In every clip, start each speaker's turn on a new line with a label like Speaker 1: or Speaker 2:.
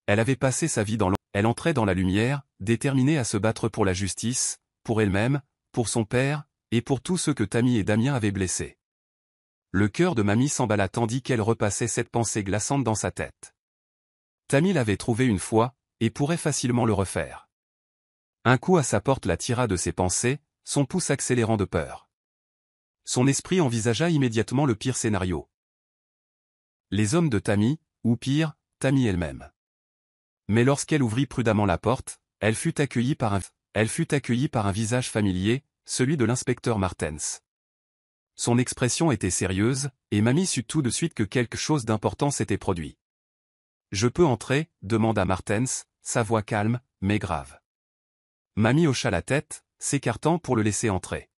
Speaker 1: Elle avait passé sa vie dans l'ombre. Elle entrait dans la lumière, déterminée à se battre pour la justice, pour elle-même, pour son père, et pour tous ceux que Tammy et Damien avaient blessés. Le cœur de Mamie s'emballa tandis qu'elle repassait cette pensée glaçante dans sa tête. Tammy l'avait trouvé une fois, et pourrait facilement le refaire. Un coup à sa porte la tira de ses pensées, son pouce accélérant de peur. Son esprit envisagea immédiatement le pire scénario. Les hommes de Tammy, ou pire, Tammy elle-même. Mais lorsqu'elle ouvrit prudemment la porte, elle fut accueillie par un visage familier, celui de l'inspecteur Martens. Son expression était sérieuse, et Mamie sut tout de suite que quelque chose d'important s'était produit. « Je peux entrer ?» demanda Martens, sa voix calme, mais grave. Mamie hocha la tête, s'écartant pour le laisser entrer.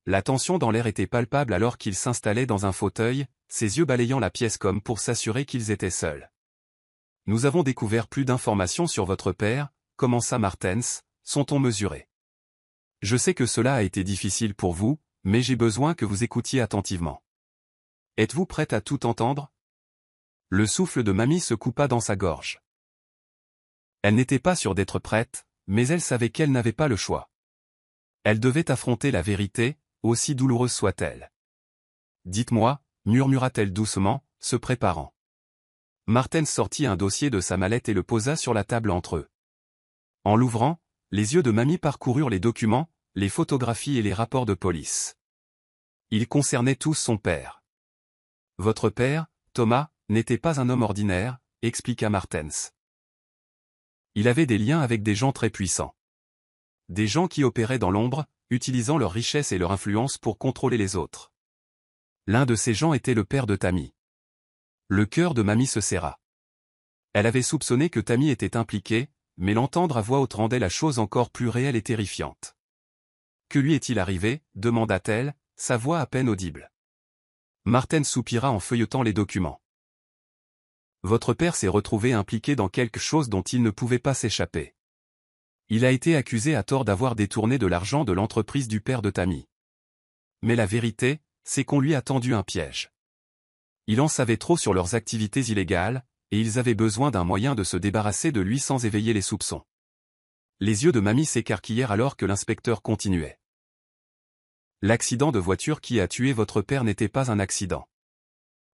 Speaker 1: La tension dans l'air était palpable alors qu'il s'installait dans un fauteuil, ses yeux balayant la pièce comme pour s'assurer qu'ils étaient seuls. « Nous avons découvert plus d'informations sur votre père, » commença Martens, son ton mesuré. « Je sais que cela a été difficile pour vous, mais j'ai besoin que vous écoutiez attentivement. Êtes-vous prête à tout entendre ?» Le souffle de Mamie se coupa dans sa gorge. Elle n'était pas sûre d'être prête, mais elle savait qu'elle n'avait pas le choix. Elle devait affronter la vérité, aussi douloureuse soit-elle. « Dites-moi » murmura-t-elle doucement, se préparant. Martens sortit un dossier de sa mallette et le posa sur la table entre eux. En l'ouvrant, les yeux de Mamie parcoururent les documents, les photographies et les rapports de police. Ils concernaient tous son père. « Votre père, Thomas, n'était pas un homme ordinaire, » expliqua Martens. Il avait des liens avec des gens très puissants. Des gens qui opéraient dans l'ombre, utilisant leur richesse et leur influence pour contrôler les autres. L'un de ces gens était le père de Tammy. Le cœur de Mamie se serra. Elle avait soupçonné que Tammy était impliquée, mais l'entendre à voix haute rendait la chose encore plus réelle et terrifiante. « Que lui est-il arrivé ?» demanda-t-elle, sa voix à peine audible. Martens soupira en feuilletant les documents. « Votre père s'est retrouvé impliqué dans quelque chose dont il ne pouvait pas s'échapper. Il a été accusé à tort d'avoir détourné de l'argent de l'entreprise du père de Tammy. Mais la vérité, c'est qu'on lui a tendu un piège. Il en savait trop sur leurs activités illégales, et ils avaient besoin d'un moyen de se débarrasser de lui sans éveiller les soupçons. » Les yeux de Mamie s'écarquillèrent alors que l'inspecteur continuait. « L'accident de voiture qui a tué votre père n'était pas un accident.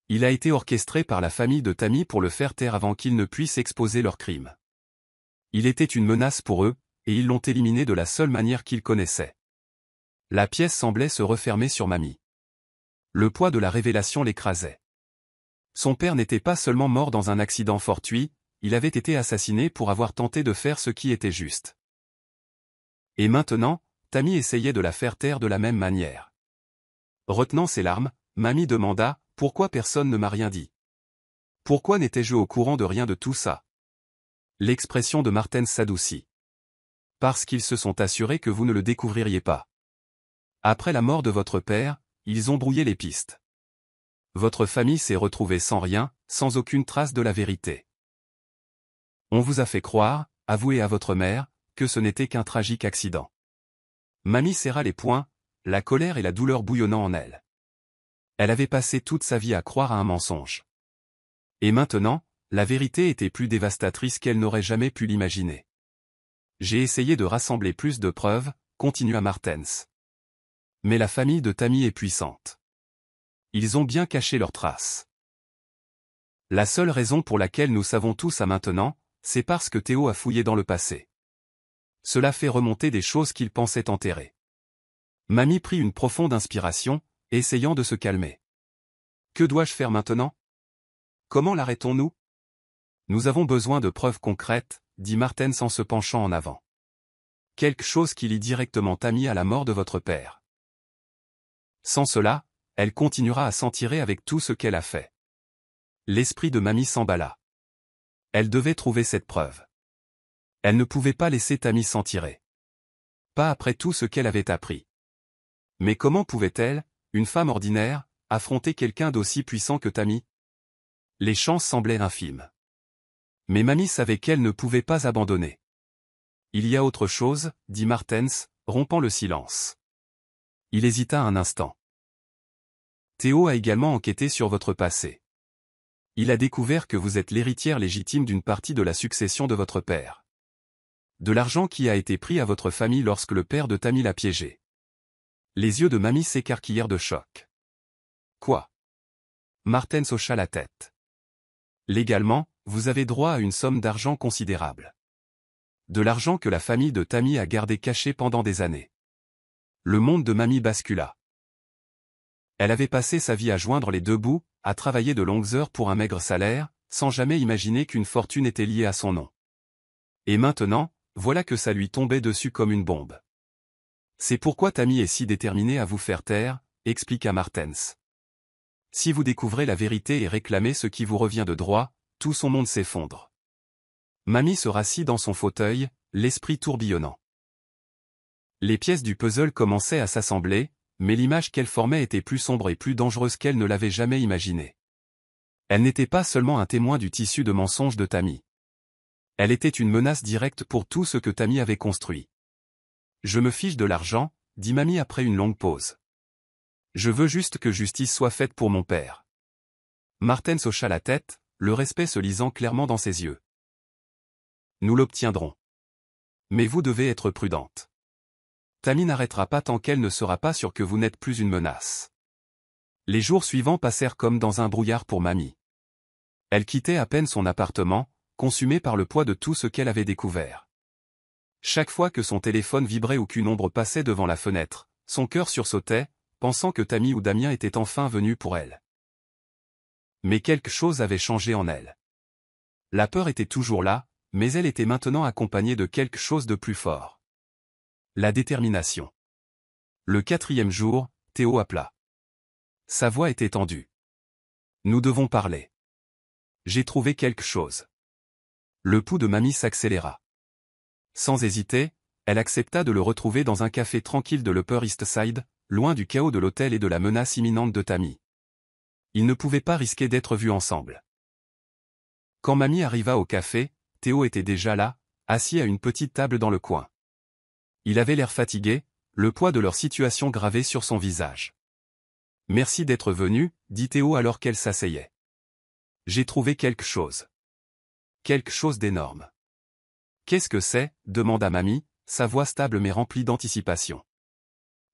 Speaker 1: Il a été orchestré par la famille de Tammy pour le faire taire avant qu'ils ne puissent exposer leurs crimes. Il était une menace pour eux, et ils l'ont éliminé de la seule manière qu'ils connaissaient. » La pièce semblait se refermer sur Mamie. Le poids de la révélation l'écrasait. Son père n'était pas seulement mort dans un accident fortuit, il avait été assassiné pour avoir tenté de faire ce qui était juste. Et maintenant, Tammy essayait de la faire taire de la même manière. Retenant ses larmes, Mamie demanda « Pourquoi personne ne m'a rien dit ? Pourquoi n'étais-je au courant de rien de tout ça ?» L'expression de Martens s'adoucit. « Parce qu'ils se sont assurés que vous ne le découvririez pas. Après la mort de votre père, ils ont brouillé les pistes. Votre famille s'est retrouvée sans rien, sans aucune trace de la vérité. On vous a fait croire, avouez à votre mère, que ce n'était qu'un tragique accident. » Mamie serra les poings, la colère et la douleur bouillonnant en elle. Elle avait passé toute sa vie à croire à un mensonge. Et maintenant, la vérité était plus dévastatrice qu'elle n'aurait jamais pu l'imaginer. « J'ai essayé de rassembler plus de preuves, » continua Martens. « Mais la famille de Tammy est puissante. Ils ont bien caché leurs traces. La seule raison pour laquelle nous savons tout ça maintenant, c'est parce que Théo a fouillé dans le passé. Cela fait remonter des choses qu'il pensait enterrer. » Mamie prit une profonde inspiration, essayant de se calmer. « Que dois-je faire maintenant ? Comment l'arrêtons-nous ? » « Nous avons besoin de preuves concrètes, » dit Martens en se penchant en avant. « Quelque chose qui lie directement Tammy à la mort de votre père. Sans cela, elle continuera à s'en tirer avec tout ce qu'elle a fait. » L'esprit de Mamie s'emballa. Elle devait trouver cette preuve. Elle ne pouvait pas laisser Tammy s'en tirer. Pas après tout ce qu'elle avait appris. Mais comment pouvait-elle, une femme ordinaire, affronter quelqu'un d'aussi puissant que Tammy ? Les chances semblaient infimes. Mais Mamie savait qu'elle ne pouvait pas abandonner. « Il y a autre chose, » dit Martens, rompant le silence. Il hésita un instant. « Théo a également enquêté sur votre passé. Il a découvert que vous êtes l'héritière légitime d'une partie de la succession de votre père. De l'argent qui a été pris à votre famille lorsque le père de Tammy l'a piégé. Les yeux de Mamie s'écarquillèrent de choc. Quoi? Martens hocha la tête. Légalement, vous avez droit à une somme d'argent considérable. De l'argent que la famille de Tammy a gardé caché pendant des années. Le monde de Mamie bascula. Elle avait passé sa vie à joindre les deux bouts, à travailler de longues heures pour un maigre salaire, sans jamais imaginer qu'une fortune était liée à son nom. Et maintenant, voilà que ça lui tombait dessus comme une bombe. C'est pourquoi Tammy est si déterminée à vous faire taire, expliqua Martens. Si vous découvrez la vérité et réclamez ce qui vous revient de droit, tout son monde s'effondre. Mamie se rassit dans son fauteuil, l'esprit tourbillonnant. Les pièces du puzzle commençaient à s'assembler, mais l'image qu'elle formait était plus sombre et plus dangereuse qu'elle ne l'avait jamais imaginé. Elle n'était pas seulement un témoin du tissu de mensonges de Tammy. Elle était une menace directe pour tout ce que Tammy avait construit. Je me fiche de l'argent, dit Mamie après une longue pause. Je veux juste que justice soit faite pour mon père. Martens hocha la tête, le respect se lisant clairement dans ses yeux. Nous l'obtiendrons. Mais vous devez être prudente. Tammy n'arrêtera pas tant qu'elle ne sera pas sûre que vous n'êtes plus une menace. Les jours suivants passèrent comme dans un brouillard pour Mamie. Elle quittait à peine son appartement, consumée par le poids de tout ce qu'elle avait découvert. Chaque fois que son téléphone vibrait ou qu'une ombre passait devant la fenêtre, son cœur sursautait, pensant que Tammy ou Damien étaient enfin venus pour elle. Mais quelque chose avait changé en elle. La peur était toujours là, mais elle était maintenant accompagnée de quelque chose de plus fort. La détermination. Le 4e jour, Théo appela. Sa voix était tendue. Nous devons parler. J'ai trouvé quelque chose. Le pouls de Mamie s'accéléra. Sans hésiter, elle accepta de le retrouver dans un café tranquille de l'Upper East Side, loin du chaos de l'hôtel et de la menace imminente de Tammy. Ils ne pouvaient pas risquer d'être vus ensemble. Quand Mamie arriva au café, Théo était déjà là, assis à une petite table dans le coin. Il avait l'air fatigué, le poids de leur situation gravé sur son visage. « Merci d'être venu, dit Théo alors qu'elle s'asseyait. J'ai trouvé quelque chose. Quelque chose d'énorme. Qu'est-ce que c'est ? Demanda Mamie, sa voix stable mais remplie d'anticipation.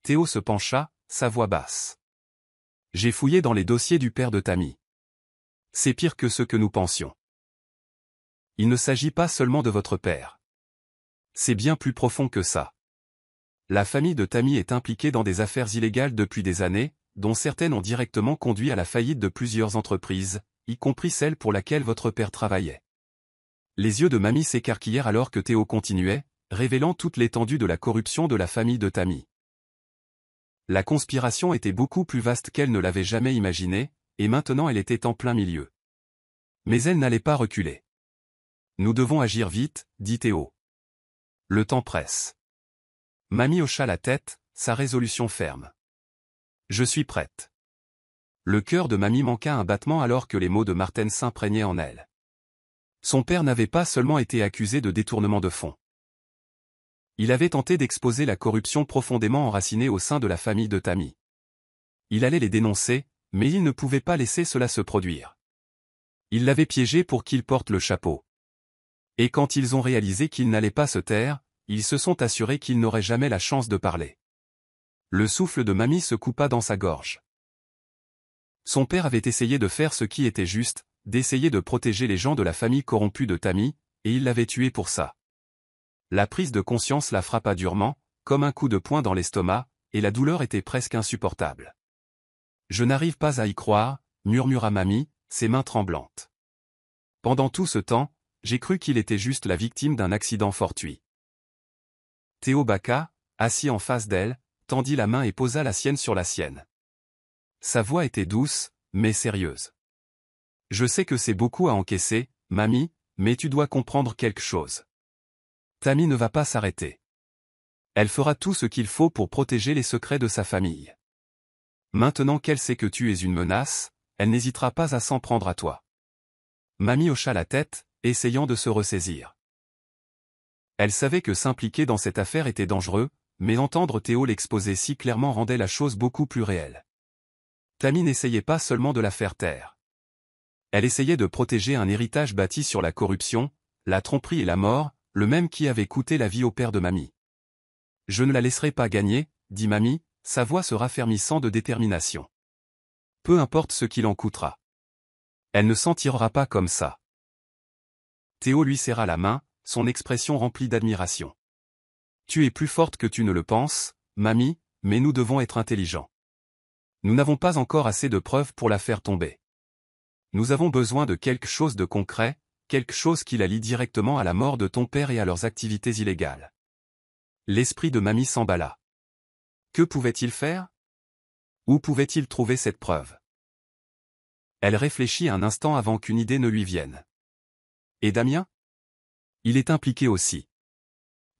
Speaker 1: Théo se pencha, sa voix basse. J'ai fouillé dans les dossiers du père de Tammy. C'est pire que ce que nous pensions. Il ne s'agit pas seulement de votre père. C'est bien plus profond que ça. La famille de Tammy est impliquée dans des affaires illégales depuis des années, dont certaines ont directement conduit à la faillite de plusieurs entreprises, y compris celle pour laquelle votre père travaillait. Les yeux de Mamie s'écarquillèrent alors que Théo continuait, révélant toute l'étendue de la corruption de la famille de Tammy. La conspiration était beaucoup plus vaste qu'elle ne l'avait jamais imaginé, et maintenant elle était en plein milieu. Mais elle n'allait pas reculer. Nous devons agir vite, dit Théo. Le temps presse. Mamie hocha la tête, sa résolution ferme. Je suis prête. Le cœur de Mamie manqua un battement alors que les mots de Martens s'imprégnaient en elle. Son père n'avait pas seulement été accusé de détournement de fonds. Il avait tenté d'exposer la corruption profondément enracinée au sein de la famille de Tammy. Il allait les dénoncer, mais il ne pouvait pas laisser cela se produire. Il l'avait piégé pour qu'il porte le chapeau. Et quand ils ont réalisé qu'il n'allait pas se taire, ils se sont assurés qu'il n'aurait jamais la chance de parler. Le souffle de Mamie se coupa dans sa gorge. Son père avait essayé de faire ce qui était juste, d'essayer de protéger les gens de la famille corrompue de Tammy, et il l'avait tué pour ça. La prise de conscience la frappa durement, comme un coup de poing dans l'estomac, et la douleur était presque insupportable. Je n'arrive pas à y croire, murmura Mamie, ses mains tremblantes. Pendant tout ce temps, j'ai cru qu'il était juste la victime d'un accident fortuit. Théo baqua, assis en face d'elle, tendit la main et posa la sienne sur la sienne. Sa voix était douce, mais sérieuse. Je sais que c'est beaucoup à encaisser, Mamie, mais tu dois comprendre quelque chose. Tammy ne va pas s'arrêter. Elle fera tout ce qu'il faut pour protéger les secrets de sa famille. Maintenant qu'elle sait que tu es une menace, elle n'hésitera pas à s'en prendre à toi. Mamie hocha la tête, essayant de se ressaisir. Elle savait que s'impliquer dans cette affaire était dangereux, mais entendre Théo l'exposer si clairement rendait la chose beaucoup plus réelle. Tammy n'essayait pas seulement de la faire taire. Elle essayait de protéger un héritage bâti sur la corruption, la tromperie et la mort, le même qui avait coûté la vie au père de Mamie. « Je ne la laisserai pas gagner, » dit Mamie, sa voix se raffermissant de détermination. « Peu importe ce qu'il en coûtera. Elle ne s'en tirera pas comme ça. » Théo lui serra la main, son expression remplie d'admiration. « Tu es plus forte que tu ne le penses, Mamie, mais nous devons être intelligents. Nous n'avons pas encore assez de preuves pour la faire tomber. Nous avons besoin de quelque chose de concret, quelque chose qui la lie directement à la mort de ton père et à leurs activités illégales. » L'esprit de Mamie s'emballa. Que pouvait-il faire? Où pouvait-il trouver cette preuve? Elle réfléchit un instant avant qu'une idée ne lui vienne. Et Damien? Il est impliqué aussi.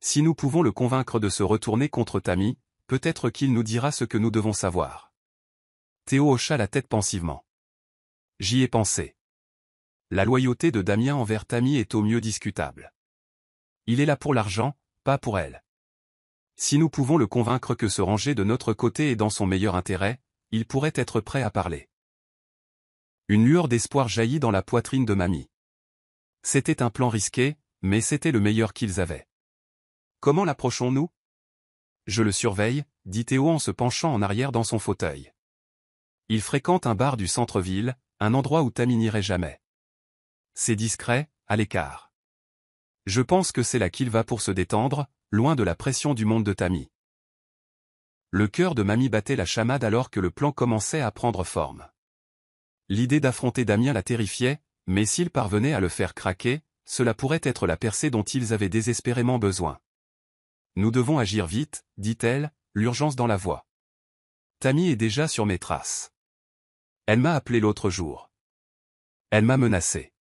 Speaker 1: Si nous pouvons le convaincre de se retourner contre Tammy, peut-être qu'il nous dira ce que nous devons savoir. Théo hocha la tête pensivement. J'y ai pensé. La loyauté de Damien envers Tammy est au mieux discutable. Il est là pour l'argent, pas pour elle. Si nous pouvons le convaincre que se ranger de notre côté est dans son meilleur intérêt, il pourrait être prêt à parler. Une lueur d'espoir jaillit dans la poitrine de Mamie. C'était un plan risqué, mais c'était le meilleur qu'ils avaient. Comment l'approchons-nous? Je le surveille, dit Théo en se penchant en arrière dans son fauteuil. Il fréquente un bar du centre-ville, un endroit où Tammy n'irait jamais. C'est discret, à l'écart. Je pense que c'est là qu'il va pour se détendre, loin de la pression du monde de Tammy. Le cœur de Mamie battait la chamade alors que le plan commençait à prendre forme. L'idée d'affronter Damien la terrifiait, mais s'il parvenait à le faire craquer, cela pourrait être la percée dont ils avaient désespérément besoin. Nous devons agir vite, dit-elle, l'urgence dans la voix. Tammy est déjà sur mes traces. Elle m'a appelé l'autre jour. Elle m'a menacé.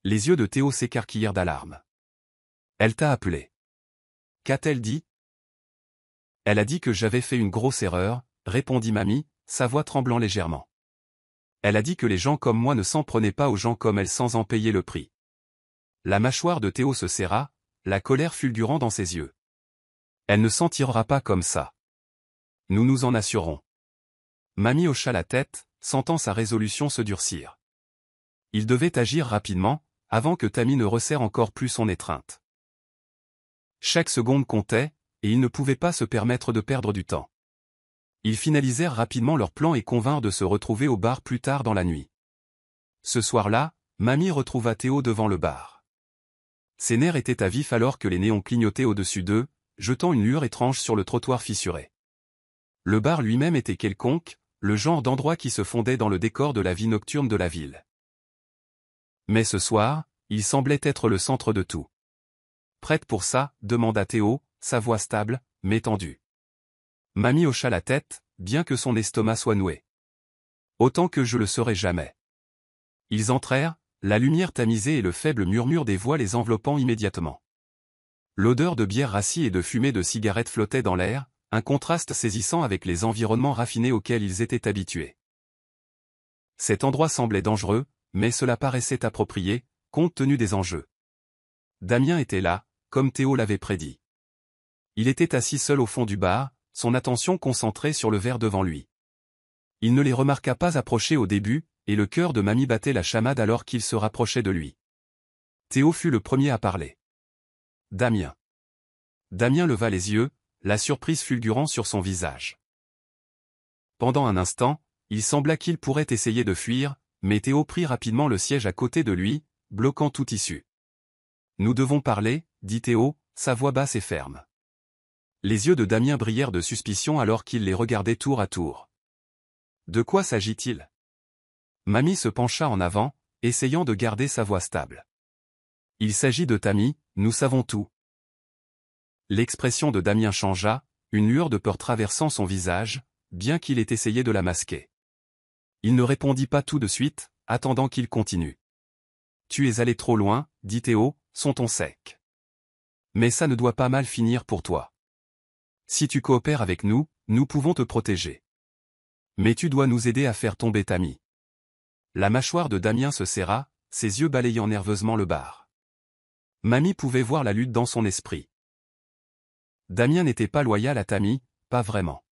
Speaker 1: Les yeux de Théo s'écarquillèrent d'alarme. Elle t'a appelé. Qu'a-t-elle dit? Elle a dit que j'avais fait une grosse erreur, répondit Mamie, sa voix tremblant légèrement. Elle a dit que les gens comme moi ne s'en prenaient pas aux gens comme elle sans en payer le prix. La mâchoire de Théo se serra, la colère fulgurant dans ses yeux. Elle ne s'en tirera pas comme ça. Nous nous en assurerons. Mamie hocha la tête, sentant sa résolution se durcir. Il devait agir rapidement, avant que Tammy ne resserre encore plus son étreinte. Chaque seconde comptait, et ils ne pouvaient pas se permettre de perdre du temps. Ils finalisèrent rapidement leur plan et convinrent de se retrouver au bar plus tard dans la nuit. Ce soir-là, Mamie retrouva Théo devant le bar. Ses nerfs étaient à vif alors que les néons clignotaient au-dessus d'eux, jetant une lueur étrange sur le trottoir fissuré. Le bar lui-même était quelconque, le genre d'endroit qui se fondait dans le décor de la vie nocturne de la ville. Mais ce soir, il semblait être le centre de tout. « Prête pour ça ?» demanda Théo, sa voix stable, mais tendue. Mamie hocha la tête, bien que son estomac soit noué. « Autant que je le serai jamais. » Ils entrèrent, la lumière tamisée et le faible murmure des voix les enveloppant immédiatement. L'odeur de bière rassie et de fumée de cigarettes flottait dans l'air, un contraste saisissant avec les environnements raffinés auxquels ils étaient habitués. Cet endroit semblait dangereux, mais cela paraissait approprié, compte tenu des enjeux. Damien était là, comme Théo l'avait prédit. Il était assis seul au fond du bar, son attention concentrée sur le verre devant lui. Il ne les remarqua pas approcher au début, et le cœur de Mamie battait la chamade alors qu'il se rapprochait de lui. Théo fut le premier à parler. « Damien. » Damien leva les yeux, la surprise fulgurant sur son visage. Pendant un instant, il sembla qu'il pourrait essayer de fuir, mais Théo prit rapidement le siège à côté de lui, bloquant toute issue. « Nous devons parler, » dit Théo, sa voix basse et ferme. Les yeux de Damien brillèrent de suspicion alors qu'il les regardait tour à tour. De quoi s'agit-il? Mamie se pencha en avant, essayant de garder sa voix stable. Il s'agit de Tammy, nous savons tout. L'expression de Damien changea, une lueur de peur traversant son visage, bien qu'il ait essayé de la masquer. Il ne répondit pas tout de suite, attendant qu'il continue. Tu es allé trop loin, dit Théo, son ton sec. Mais ça ne doit pas mal finir pour toi. Si tu coopères avec nous, nous pouvons te protéger. Mais tu dois nous aider à faire tomber Tammy. La mâchoire de Damien se serra, ses yeux balayant nerveusement le bar. Mamie pouvait voir la lutte dans son esprit. Damien n'était pas loyal à Tammy, pas vraiment.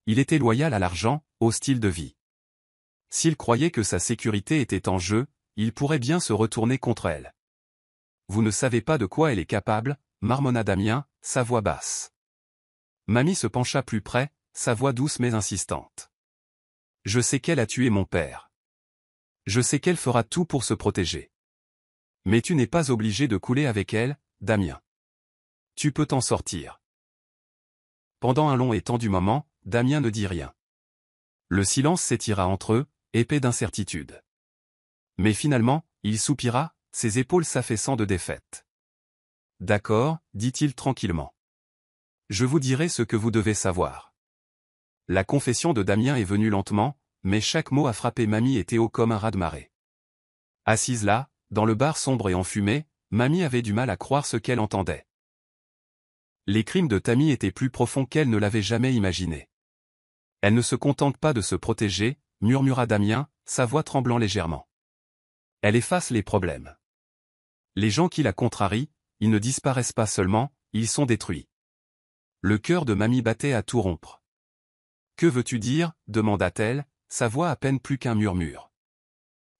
Speaker 1: Il était loyal à l'argent, au style de vie. S'il croyait que sa sécurité était en jeu, il pourrait bien se retourner contre elle. Vous ne savez pas de quoi elle est capable, marmonna Damien, sa voix basse. Mamie se pencha plus près, sa voix douce mais insistante. Je sais qu'elle a tué mon père. Je sais qu'elle fera tout pour se protéger. Mais tu n'es pas obligé de couler avec elle, Damien. Tu peux t'en sortir. Pendant un long et tendu moment, Damien ne dit rien. Le silence s'étira entre eux, épais d'incertitude. Mais finalement, il soupira, ses épaules s'affaissant de défaite. D'accord, dit-il tranquillement. Je vous dirai ce que vous devez savoir. La confession de Damien est venue lentement, mais chaque mot a frappé Mamie et Théo comme un raz-de-marée. Assise là, dans le bar sombre et enfumé, Mamie avait du mal à croire ce qu'elle entendait. Les crimes de Tammy étaient plus profonds qu'elle ne l'avait jamais imaginé. Elle ne se contente pas de se protéger, murmura Damien, sa voix tremblant légèrement. Elle efface les problèmes. Les gens qui la contrarient, ils ne disparaissent pas seulement, ils sont détruits. Le cœur de Mamie battait à tout rompre. Que veux-tu dire, demanda-t-elle, sa voix à peine plus qu'un murmure.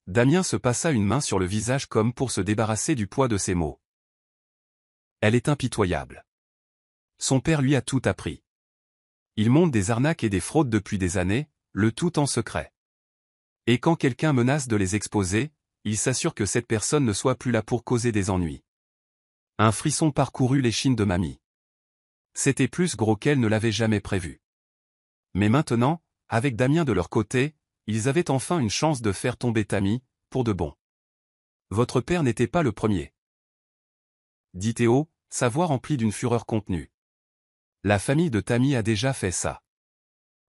Speaker 1: Damien se passa une main sur le visage comme pour se débarrasser du poids de ses mots. Elle est impitoyable. Son père lui a tout appris. Il monte des arnaques et des fraudes depuis des années, le tout en secret. Et quand quelqu'un menace de les exposer, il s'assure que cette personne ne soit plus là pour causer des ennuis. Un frisson parcourut l'échine de Mamie. C'était plus gros qu'elle ne l'avait jamais prévu. Mais maintenant, avec Damien de leur côté, ils avaient enfin une chance de faire tomber Tammy, pour de bon. Votre père n'était pas le premier. Dit Théo, sa voix remplie d'une fureur contenue. La famille de Tammy a déjà fait ça.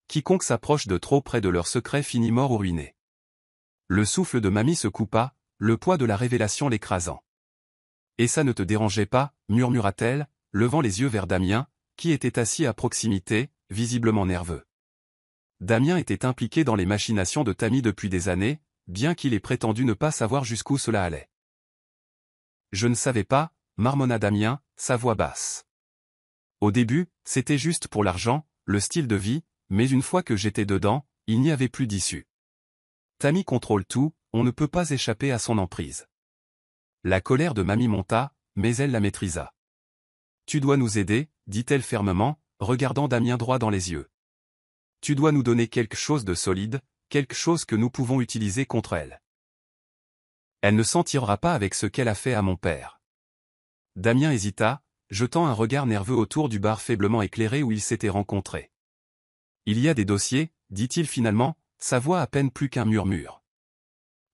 Speaker 1: Quiconque s'approche de trop près de leur secret finit mort ou ruiné. Le souffle de Mamie se coupa, le poids de la révélation l'écrasant. Et ça ne te dérangeait pas, murmura-t-elle, levant les yeux vers Damien, qui était assis à proximité, visiblement nerveux. Damien était impliqué dans les machinations de Tammy depuis des années, bien qu'il ait prétendu ne pas savoir jusqu'où cela allait. Je ne savais pas, marmonna Damien, sa voix basse. Au début, c'était juste pour l'argent, le style de vie, mais une fois que j'étais dedans, il n'y avait plus d'issue. Tammy contrôle tout, on ne peut pas échapper à son emprise. La colère de Mamie monta, mais elle la maîtrisa. Tu dois nous aider, dit-elle fermement, regardant Damien droit dans les yeux. Tu dois nous donner quelque chose de solide, quelque chose que nous pouvons utiliser contre elle. Elle ne s'en tirera pas avec ce qu'elle a fait à mon père. Damien hésita, jetant un regard nerveux autour du bar faiblement éclairé où ils s'étaient rencontrés. Il y a des dossiers, dit-il finalement, sa voix à peine plus qu'un murmure.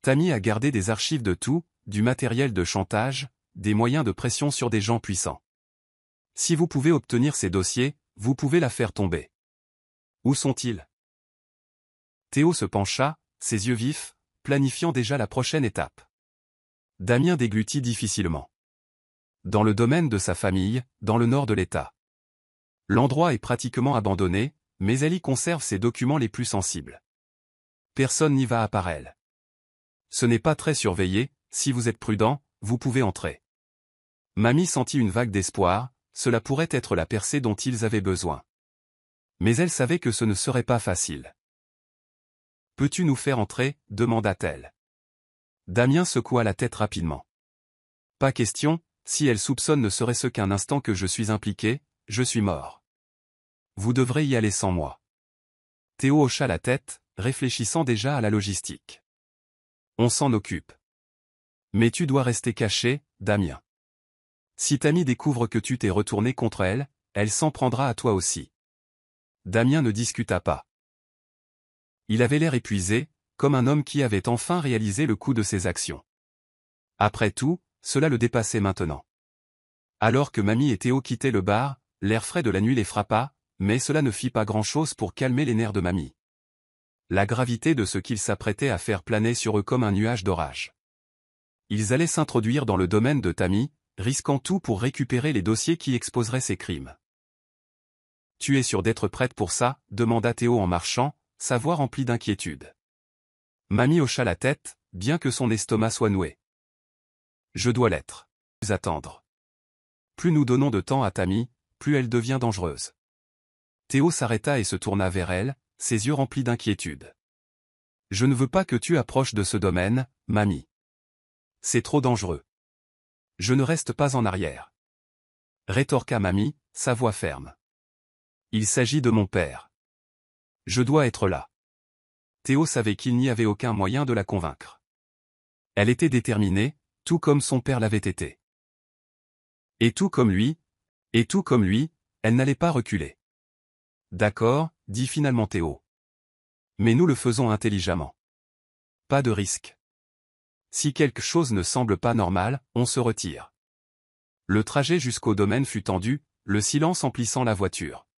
Speaker 1: Tammy a gardé des archives de tout, du matériel de chantage, des moyens de pression sur des gens puissants. Si vous pouvez obtenir ces dossiers, vous pouvez la faire tomber. Où sont-ils? Théo se pencha, ses yeux vifs, planifiant déjà la prochaine étape. Damien déglutit difficilement. Dans le domaine de sa famille, dans le nord de l'État. L'endroit est pratiquement abandonné, mais elle y conserve ses documents les plus sensibles. Personne n'y va à part elle. Ce n'est pas très surveillé, si vous êtes prudent, vous pouvez entrer. Mamie sentit une vague d'espoir, cela pourrait être la percée dont ils avaient besoin. Mais elle savait que ce ne serait pas facile. Peux-tu nous faire entrer, demanda-t-elle. Damien secoua la tête rapidement. Pas question, si elle soupçonne ne serait-ce qu'un instant que je suis impliqué, je suis mort. Vous devrez y aller sans moi. Théo hocha la tête, réfléchissant déjà à la logistique. On s'en occupe. Mais tu dois rester caché, Damien. Si Tammy découvre que tu t'es retourné contre elle, elle s'en prendra à toi aussi. Damien ne discuta pas. Il avait l'air épuisé, comme un homme qui avait enfin réalisé le coût de ses actions. Après tout, cela le dépassait maintenant. Alors que Mamie et Théo quittaient le bar, l'air frais de la nuit les frappa, mais cela ne fit pas grand-chose pour calmer les nerfs de Mamie. La gravité de ce qu'ils s'apprêtaient à faire planait sur eux comme un nuage d'orage. Ils allaient s'introduire dans le domaine de Tammy, risquant tout pour récupérer les dossiers qui exposeraient ses crimes. Tu es sûre d'être prête pour ça, demanda Théo en marchant, sa voix remplie d'inquiétude. Mamie hocha la tête, bien que son estomac soit noué. Je dois l'être. Plus attendre. Plus nous donnons de temps à Tammy, plus elle devient dangereuse. Théo s'arrêta et se tourna vers elle, ses yeux remplis d'inquiétude. Je ne veux pas que tu approches de ce domaine, mamie. C'est trop dangereux. Je ne reste pas en arrière. Rétorqua mamie, sa voix ferme. Il s'agit de mon père. Je dois être là. Théo savait qu'il n'y avait aucun moyen de la convaincre. Elle était déterminée, tout comme son père l'avait été. Et tout comme lui, elle n'allait pas reculer. D'accord, dit finalement Théo. Mais nous le faisons intelligemment. Pas de risque. Si quelque chose ne semble pas normal, on se retire. Le trajet jusqu'au domaine fut tendu, le silence emplissant la voiture.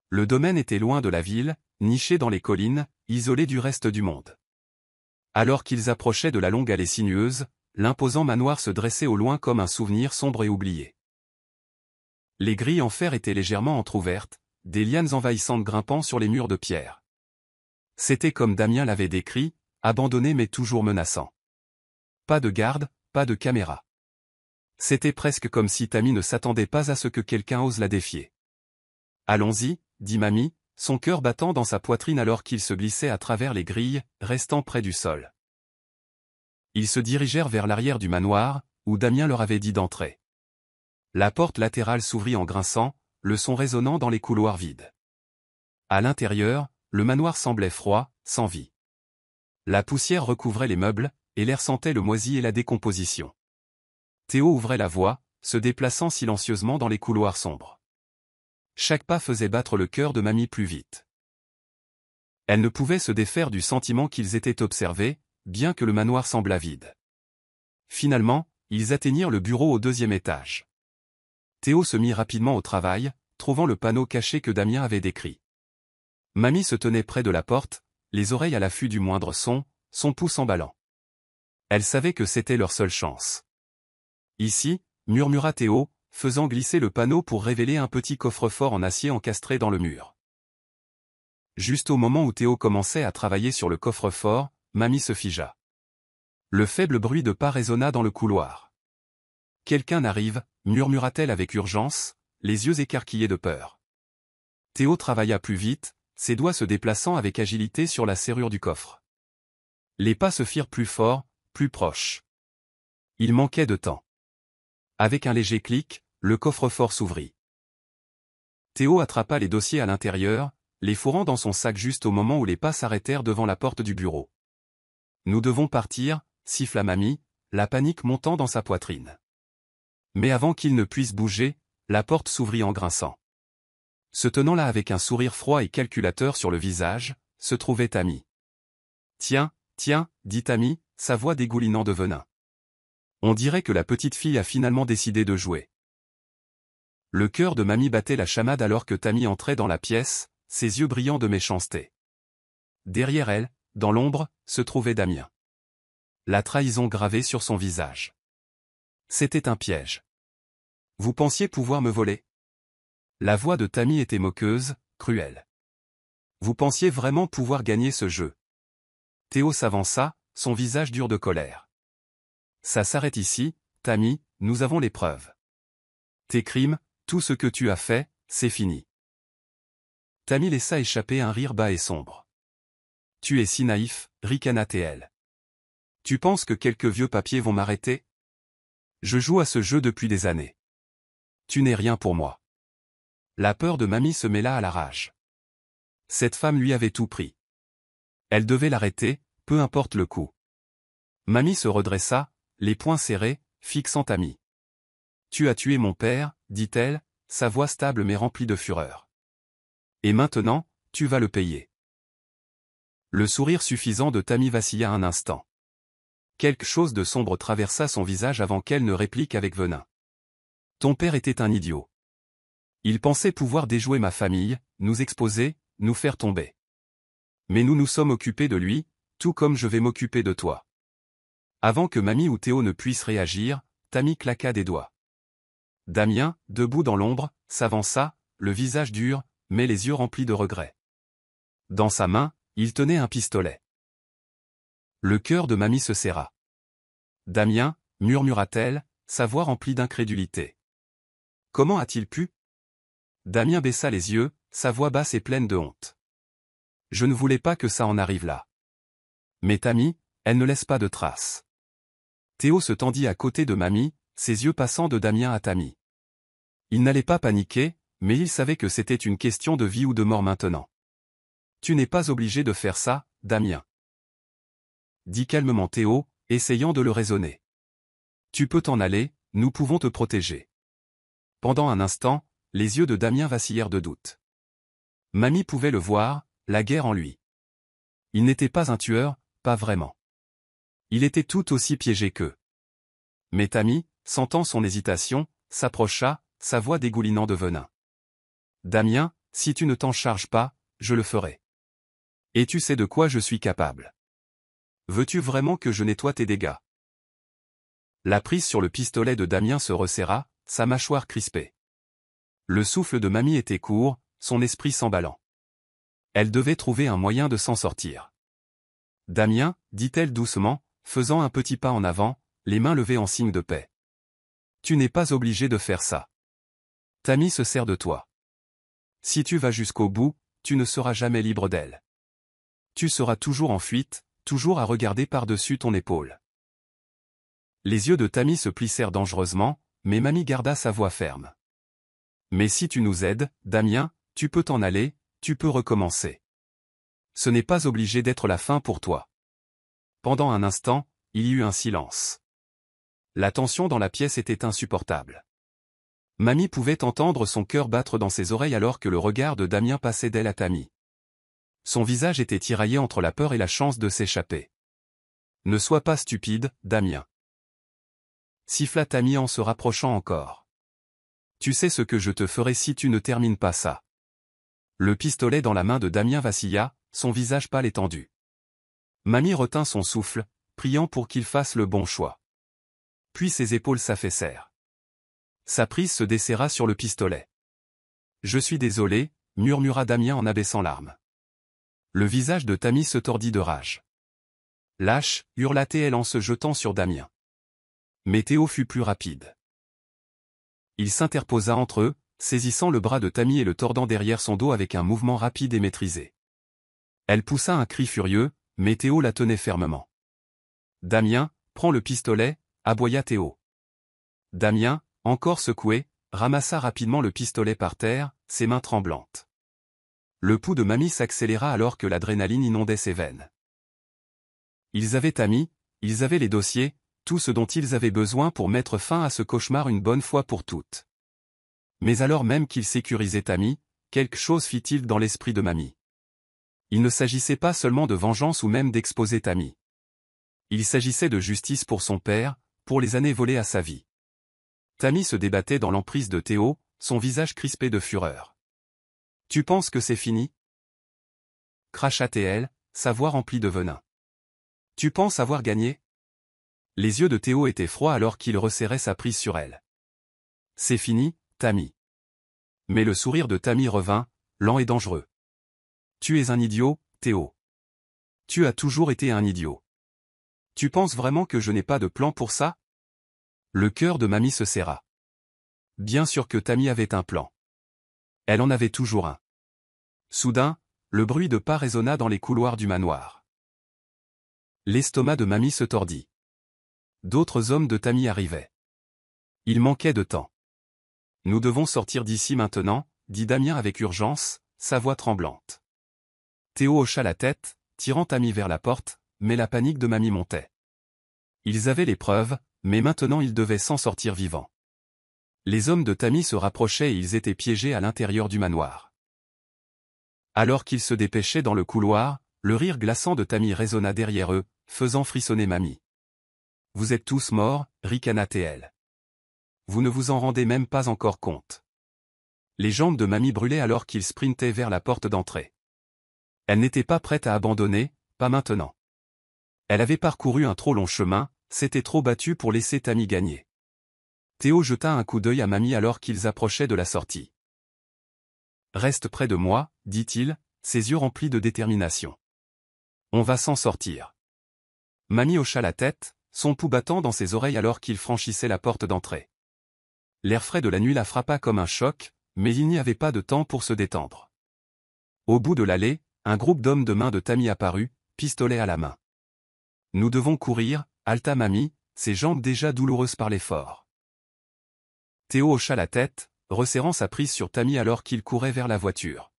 Speaker 1: Le domaine était loin de la ville, niché dans les collines, isolé du reste du monde. Alors qu'ils approchaient de la longue allée sinueuse, l'imposant manoir se dressait au loin comme un souvenir sombre et oublié. Les grilles en fer étaient légèrement entr'ouvertes, des lianes envahissantes grimpant sur les murs de pierre. C'était comme Damien l'avait décrit, abandonné mais toujours menaçant. Pas de garde, pas de caméra. C'était presque comme si Tammy ne s'attendait pas à ce que quelqu'un ose la défier. « Allons-y », dit mamie, son cœur battant dans sa poitrine alors qu'il se glissait à travers les grilles, restant près du sol. Ils se dirigèrent vers l'arrière du manoir, où Damien leur avait dit d'entrer. La porte latérale s'ouvrit en grinçant, le son résonnant dans les couloirs vides. À l'intérieur, le manoir semblait froid, sans vie. La poussière recouvrait les meubles, et l'air sentait le moisi et la décomposition. Théo ouvrait la voie, se déplaçant silencieusement dans les couloirs sombres. Chaque pas faisait battre le cœur de mamie plus vite. Elle ne pouvait se défaire du sentiment qu'ils étaient observés, bien que le manoir semblât vide. Finalement, ils atteignirent le bureau au 2e étage. Théo se mit rapidement au travail, trouvant le panneau caché que Damien avait décrit. Mamie se tenait près de la porte, les oreilles à l'affût du moindre son, son pouce emballant. Elle savait que c'était leur seule chance. Ici, murmura Théo, faisant glisser le panneau pour révéler un petit coffre-fort en acier encastré dans le mur. Juste au moment où Théo commençait à travailler sur le coffre-fort, mamie se figea. Le faible bruit de pas résonna dans le couloir. « Quelqu'un arrive », murmura-t-elle avec urgence, les yeux écarquillés de peur. Théo travailla plus vite, ses doigts se déplaçant avec agilité sur la serrure du coffre. Les pas se firent plus forts, plus proches. Il manquait de temps. Avec un léger clic, le coffre-fort s'ouvrit. Théo attrapa les dossiers à l'intérieur, les fourrant dans son sac juste au moment où les pas s'arrêtèrent devant la porte du bureau. « Nous devons partir », siffla mamie, la panique montant dans sa poitrine. Mais avant qu'il ne puisse bouger, la porte s'ouvrit en grinçant. Se tenant là avec un sourire froid et calculateur sur le visage, se trouvait Tammy. « Tiens, tiens », dit Tammy, sa voix dégoulinant de venin. On dirait que la petite fille a finalement décidé de jouer. Le cœur de mamie battait la chamade alors que Tammy entrait dans la pièce, ses yeux brillants de méchanceté. Derrière elle, dans l'ombre, se trouvait Damien. La trahison gravée sur son visage. C'était un piège. « Vous pensiez pouvoir me voler ?» La voix de Tammy était moqueuse, cruelle. « Vous pensiez vraiment pouvoir gagner ce jeu ?» Théo s'avança, son visage dur de colère. « Ça s'arrête ici, Tammy, nous avons les preuves. Tes crimes, tout ce que tu as fait, c'est fini. » Tammy laissa échapper un rire bas et sombre. « Tu es si naïf, ricana-t-elle. Tu penses que quelques vieux papiers vont m'arrêter? Je joue à ce jeu depuis des années. Tu n'es rien pour moi. » La peur de mamie se mêla à la rage. Cette femme lui avait tout pris. Elle devait l'arrêter, peu importe le coût. Mamie se redressa, les poings serrés, fixant Tammy. « Tu as tué mon père, dit-elle, sa voix stable mais remplie de fureur. Et maintenant, tu vas le payer. » Le sourire suffisant de Tammy vacilla un instant. Quelque chose de sombre traversa son visage avant qu'elle ne réplique avec venin. « Ton père était un idiot. Il pensait pouvoir déjouer ma famille, nous exposer, nous faire tomber. Mais nous nous sommes occupés de lui, tout comme je vais m'occuper de toi. » Avant que mamie ou Théo ne puissent réagir, Tammy claqua des doigts. Damien, debout dans l'ombre, s'avança, le visage dur, mais les yeux remplis de regret. Dans sa main, il tenait un pistolet. Le cœur de mamie se serra. « Damien », murmura-t-elle, sa voix remplie d'incrédulité. « Comment a-t-il pu ?» Damien baissa les yeux, sa voix basse et pleine de honte. « Je ne voulais pas que ça en arrive là. Mais Tammy, elle ne laisse pas de traces. Théo se tendit à côté de Mamie, ses yeux passant de Damien à Tammy. Il n'allait pas paniquer, mais il savait que c'était une question de vie ou de mort maintenant. Tu n'es pas obligé de faire ça, Damien. Dit calmement Théo, essayant de le raisonner. Tu peux t'en aller, nous pouvons te protéger. Pendant un instant, les yeux de Damien vacillèrent de doute. Mamie pouvait le voir, la guerre en lui. Il n'était pas un tueur, pas vraiment. Il était tout aussi piégé qu'eux. Mais Tammy, sentant son hésitation, s'approcha, sa voix dégoulinant de venin. Damien, si tu ne t'en charges pas, je le ferai. Et tu sais de quoi je suis capable. Veux-tu vraiment que je nettoie tes dégâts? La prise sur le pistolet de Damien se resserra, sa mâchoire crispée. Le souffle de Mamie était court, son esprit s'emballant. Elle devait trouver un moyen de s'en sortir. Damien, dit-elle doucement, faisant un petit pas en avant, les mains levées en signe de paix. Tu n'es pas obligé de faire ça. Tammy se sert de toi. Si tu vas jusqu'au bout, tu ne seras jamais libre d'elle. Tu seras toujours en fuite, toujours à regarder par-dessus ton épaule. Les yeux de Tammy se plissèrent dangereusement, mais Mamie garda sa voix ferme. Mais si tu nous aides, Damien, tu peux t'en aller, tu peux recommencer. Ce n'est pas obligé d'être la fin pour toi. Pendant un instant, il y eut un silence. La tension dans la pièce était insupportable. Mamie pouvait entendre son cœur battre dans ses oreilles alors que le regard de Damien passait d'elle à Tammy. Son visage était tiraillé entre la peur et la chance de s'échapper. Ne sois pas stupide, Damien. Siffla Tammy en se rapprochant encore. Tu sais ce que je te ferai si tu ne termines pas ça. Le pistolet dans la main de Damien vacilla, son visage pâle et tendu. Mamie retint son souffle, priant pour qu'il fasse le bon choix. Puis ses épaules s'affaissèrent. Sa prise se desserra sur le pistolet. Je suis désolé, murmura Damien en abaissant l'arme. Le visage de Tammy se tordit de rage. Lâche, hurla-t-elle en se jetant sur Damien. Mais Théo fut plus rapide. Il s'interposa entre eux, saisissant le bras de Tammy et le tordant derrière son dos avec un mouvement rapide et maîtrisé. Elle poussa un cri furieux, mais Théo la tenait fermement. Damien, prends le pistolet, aboya Théo. Damien, encore secoué, ramassa rapidement le pistolet par terre, ses mains tremblantes. Le pouls de Mamie s'accéléra alors que l'adrénaline inondait ses veines. Ils avaient Tammy, ils avaient les dossiers, tout ce dont ils avaient besoin pour mettre fin à ce cauchemar une bonne fois pour toutes. Mais alors même qu'ils sécurisaient Tammy, quelque chose fit-il dans l'esprit de Mamie. Il ne s'agissait pas seulement de vengeance ou même d'exposer Tammy. Il s'agissait de justice pour son père, pour les années volées à sa vie. Tammy se débattait dans l'emprise de Théo, son visage crispé de fureur. « Tu penses que c'est fini » cracha-t-elle, sa voix remplie de venin. « Tu penses avoir gagné » Les yeux de Théo étaient froids alors qu'il resserrait sa prise sur elle. « C'est fini, Tammy. » Mais le sourire de Tammy revint, lent et dangereux. « Tu es un idiot, Théo. Tu as toujours été un idiot. Tu penses vraiment que je n'ai pas de plan pour ça ?» Le cœur de Mamie se serra. Bien sûr que Tammy avait un plan. Elle en avait toujours un. Soudain, le bruit de pas résonna dans les couloirs du manoir. L'estomac de Mamie se tordit. D'autres hommes de Tammy arrivaient. Il manquait de temps. « Nous devons sortir d'ici maintenant, » dit Damien avec urgence, sa voix tremblante. Théo hocha la tête, tirant Tammy vers la porte, mais la panique de Mamie montait. Ils avaient les preuves, mais maintenant ils devaient s'en sortir vivants. Les hommes de Tammy se rapprochaient et ils étaient piégés à l'intérieur du manoir. Alors qu'ils se dépêchaient dans le couloir, le rire glaçant de Tammy résonna derrière eux, faisant frissonner Mamie. « Vous êtes tous morts, ricana-t-elle. Vous ne vous en rendez même pas encore compte. » Les jambes de Mamie brûlaient alors qu'ils sprintaient vers la porte d'entrée. Elle n'était pas prête à abandonner, pas maintenant. Elle avait parcouru un trop long chemin, s'était trop battue pour laisser Tammy gagner. Théo jeta un coup d'œil à Mamie alors qu'ils approchaient de la sortie. « Reste près de moi, » dit-il, ses yeux remplis de détermination. « On va s'en sortir. » Mamie hocha la tête, son pouls battant dans ses oreilles alors qu'il franchissait la porte d'entrée. L'air frais de la nuit la frappa comme un choc, mais il n'y avait pas de temps pour se détendre. Au bout de l'allée, un groupe d'hommes de main de Tammy apparut, pistolet à la main. Nous devons courir, haleta Mamie, ses jambes déjà douloureuses par l'effort. Théo hocha la tête, resserrant sa prise sur Tammy alors qu'il courait vers la voiture.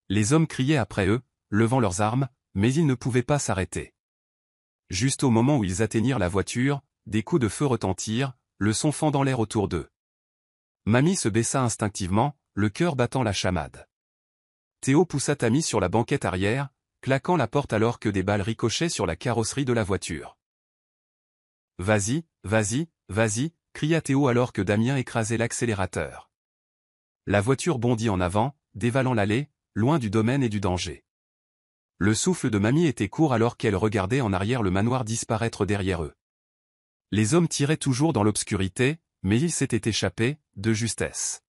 Speaker 1: Les hommes criaient après eux, levant leurs armes, mais ils ne pouvaient pas s'arrêter. Juste au moment où ils atteignirent la voiture, des coups de feu retentirent, le son fendant l'air autour d'eux. Mamie se baissa instinctivement, le cœur battant la chamade. Théo poussa Tammy sur la banquette arrière, claquant la porte alors que des balles ricochaient sur la carrosserie de la voiture. « Vas-y, vas-y, vas-y !» cria Théo alors que Damien écrasait l'accélérateur. La voiture bondit en avant, dévalant l'allée, loin du domaine et du danger. Le souffle de Mamie était court alors qu'elle regardait en arrière le manoir disparaître derrière eux. Les hommes tiraient toujours dans l'obscurité, mais ils s'étaient échappés, de justesse.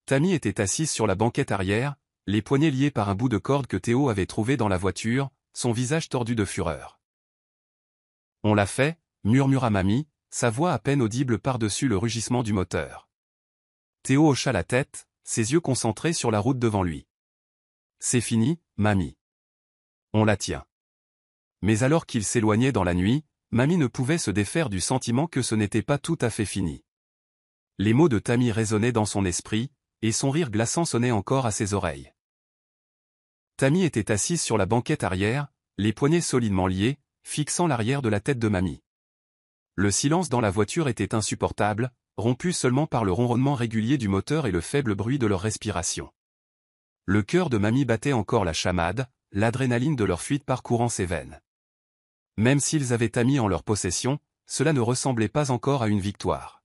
Speaker 1: Tammy était assise sur la banquette arrière, les poignets liés par un bout de corde que Théo avait trouvé dans la voiture, son visage tordu de fureur. « On l'a fait !» murmura Mamie, sa voix à peine audible par-dessus le rugissement du moteur. Théo hocha la tête, ses yeux concentrés sur la route devant lui. « C'est fini, Mamie. On la tient. » Mais alors qu'il s'éloignait dans la nuit, Mamie ne pouvait se défaire du sentiment que ce n'était pas tout à fait fini. Les mots de Tammy résonnaient dans son esprit, et son rire glaçant sonnait encore à ses oreilles. Tammy était assise sur la banquette arrière, les poignets solidement liés, fixant l'arrière de la tête de Mamie. Le silence dans la voiture était insupportable, rompu seulement par le ronronnement régulier du moteur et le faible bruit de leur respiration. Le cœur de Mamie battait encore la chamade, l'adrénaline de leur fuite parcourant ses veines. Même s'ils avaient Tammy en leur possession, cela ne ressemblait pas encore à une victoire.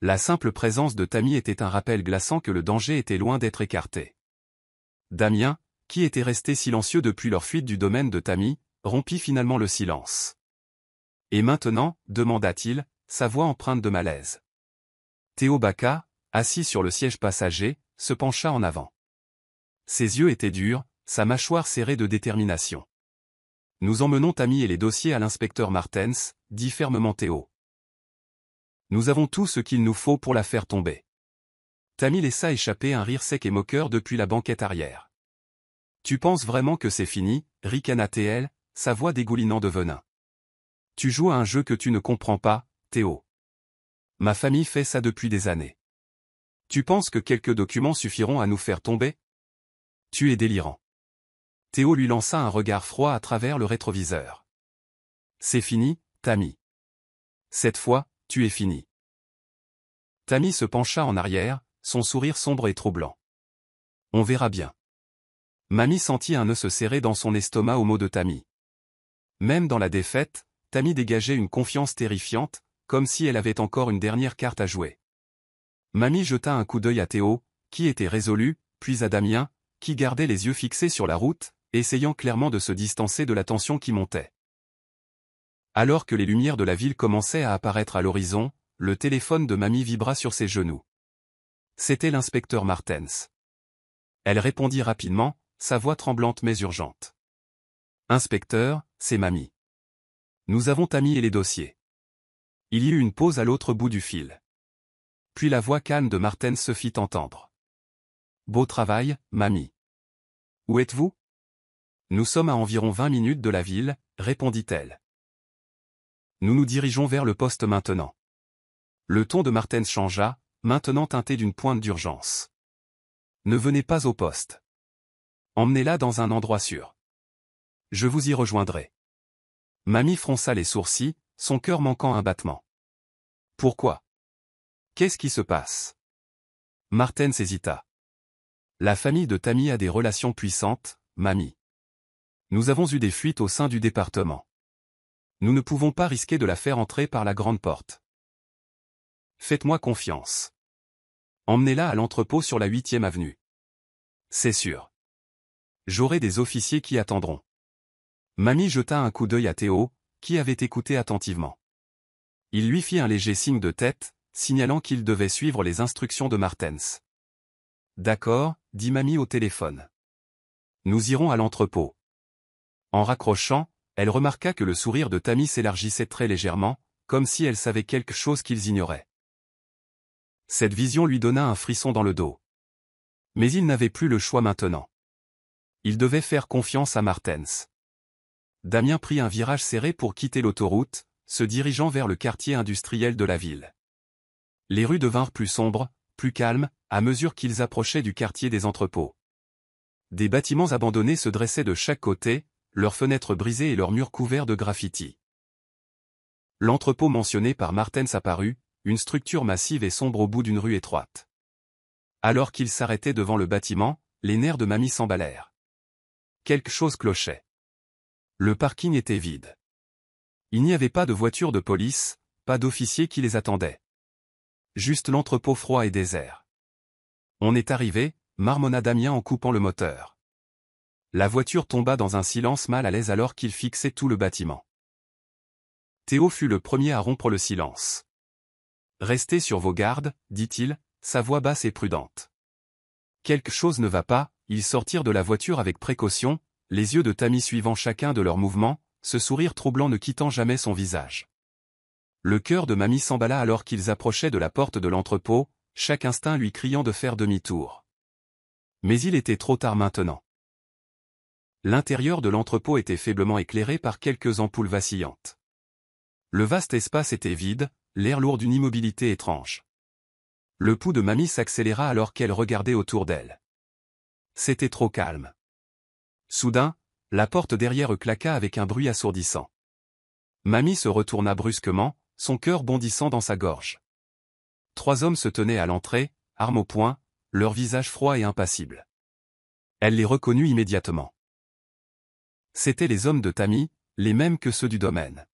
Speaker 1: La simple présence de Tammy était un rappel glaçant que le danger était loin d'être écarté. Damien, qui était resté silencieux depuis leur fuite du domaine de Tammy, rompit finalement le silence. « Et maintenant ?» demanda-t-il, sa voix empreinte de malaise. Théo Baca, assis sur le siège passager, se pencha en avant. Ses yeux étaient durs, sa mâchoire serrée de détermination. « Nous emmenons Tammy et les dossiers à l'inspecteur Martens, dit fermement Théo. Nous avons tout ce qu'il nous faut pour la faire tomber. » Tammy laissa échapper un rire sec et moqueur depuis la banquette arrière. « Tu penses vraiment que c'est fini ?» ricana-t-elle, sa voix dégoulinant de venin. « Tu joues à un jeu que tu ne comprends pas, Théo. Ma famille fait ça depuis des années. Tu penses que quelques documents suffiront à nous faire tomber? Tu es délirant. » Théo lui lança un regard froid à travers le rétroviseur. « C'est fini, Tammy. Cette fois, tu es fini. » Tammy se pencha en arrière, son sourire sombre et troublant. « On verra bien. » Mamie sentit un nœud se serrer dans son estomac au mot de Tammy. Même dans la défaite, Tammy dégageait une confiance terrifiante, comme si elle avait encore une dernière carte à jouer. Mamie jeta un coup d'œil à Théo, qui était résolu, puis à Damien, qui gardait les yeux fixés sur la route, essayant clairement de se distancer de la tension qui montait. Alors que les lumières de la ville commençaient à apparaître à l'horizon, le téléphone de Mamie vibra sur ses genoux. C'était l'inspecteur Martens. Elle répondit rapidement, sa voix tremblante mais urgente. « Inspecteur, c'est Mamie. Nous avons Tammy et les dossiers. » Il y eut une pause à l'autre bout du fil. Puis la voix calme de Martens se fit entendre. « Beau travail, Mamie. Où êtes-vous ? » « Nous sommes à environ 20 minutes de la ville, » répondit-elle. « Nous nous dirigeons vers le poste maintenant. » Le ton de Martens changea, maintenant teinté d'une pointe d'urgence. « Ne venez pas au poste. Emmenez-la dans un endroit sûr. Je vous y rejoindrai. » Mamie fronça les sourcils, son cœur manquant un battement. « Pourquoi ? Qu'est-ce qui se passe ?» Martens hésita. « La famille de Tammy a des relations puissantes, Mamie. Nous avons eu des fuites au sein du département. Nous ne pouvons pas risquer de la faire entrer par la grande porte. Faites-moi confiance. Emmenez-la à l'entrepôt sur la 8e avenue. C'est sûr. J'aurai des officiers qui attendront. » Mamie jeta un coup d'œil à Théo, qui avait écouté attentivement. Il lui fit un léger signe de tête, signalant qu'il devait suivre les instructions de Martens. « D'accord, » dit Mamie au téléphone. « Nous irons à l'entrepôt. » En raccrochant, elle remarqua que le sourire de Tammy s'élargissait très légèrement, comme si elle savait quelque chose qu'ils ignoraient. Cette vision lui donna un frisson dans le dos. Mais il n'avait plus le choix maintenant. Il devait faire confiance à Martens. Damien prit un virage serré pour quitter l'autoroute, se dirigeant vers le quartier industriel de la ville. Les rues devinrent plus sombres, plus calmes, à mesure qu'ils approchaient du quartier des entrepôts. Des bâtiments abandonnés se dressaient de chaque côté, leurs fenêtres brisées et leurs murs couverts de graffitis. L'entrepôt mentionné par Martens apparut, une structure massive et sombre au bout d'une rue étroite. Alors qu'il s'arrêtait devant le bâtiment, les nerfs de Mamie s'emballèrent. Quelque chose clochait. Le parking était vide. Il n'y avait pas de voiture de police, pas d'officier qui les attendait. Juste l'entrepôt froid et désert. On est arrivé, marmonna Damien en coupant le moteur. La voiture tomba dans un silence mal à l'aise alors qu'il fixait tout le bâtiment. Théo fut le premier à rompre le silence. « Restez sur vos gardes, dit-il, sa voix basse et prudente. Quelque chose ne va pas, ils sortirent de la voiture avec précaution, les yeux de Tammy suivant chacun de leurs mouvements, ce sourire troublant ne quittant jamais son visage. Le cœur de Mamie s'emballa alors qu'ils approchaient de la porte de l'entrepôt, chaque instinct lui criant de faire demi-tour. Mais il était trop tard maintenant. L'intérieur de l'entrepôt était faiblement éclairé par quelques ampoules vacillantes. Le vaste espace était vide, l'air lourd d'une immobilité étrange. Le pouls de Mamie s'accéléra alors qu'elle regardait autour d'elle. C'était trop calme. Soudain, la porte derrière eux claqua avec un bruit assourdissant. Mamie se retourna brusquement, son cœur bondissant dans sa gorge. 3 hommes se tenaient à l'entrée, armes au poing, leur visage froid et impassible. Elle les reconnut immédiatement. C'étaient les hommes de Tammy, les mêmes que ceux du domaine.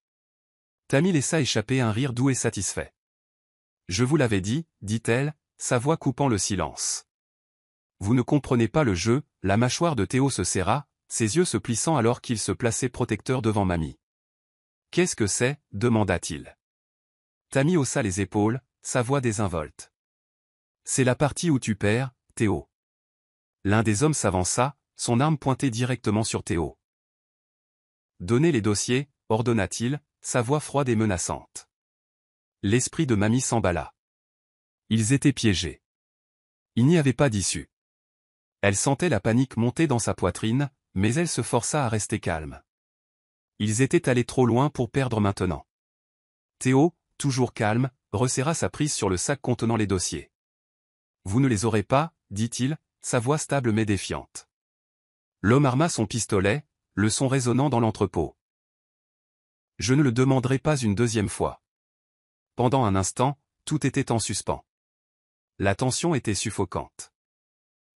Speaker 1: Tammy laissa échapper un rire doux et satisfait. « Je vous l'avais dit, dit-elle, sa voix coupant le silence. Vous ne comprenez pas le jeu, la mâchoire de Théo se serra, ses yeux se plissant alors qu'il se plaçait protecteur devant Mamie. Qu'est-ce que c'est, demanda-t-il. Tammy haussa les épaules, sa voix désinvolte. C'est la partie où tu perds, Théo. L'un des hommes s'avança, son arme pointée directement sur Théo. Donnez les dossiers, ordonna-t-il, sa voix froide et menaçante. L'esprit de Mamie s'emballa. Ils étaient piégés. Il n'y avait pas d'issue. Elle sentait la panique monter dans sa poitrine, mais elle se força à rester calme. Ils étaient allés trop loin pour perdre maintenant. Théo, toujours calme, resserra sa prise sur le sac contenant les dossiers. Vous ne les aurez pas, dit-il, sa voix stable mais défiante. L'homme arma son pistolet, le son résonnant dans l'entrepôt. Je ne le demanderai pas une deuxième fois. Pendant un instant, tout était en suspens. La tension était suffocante.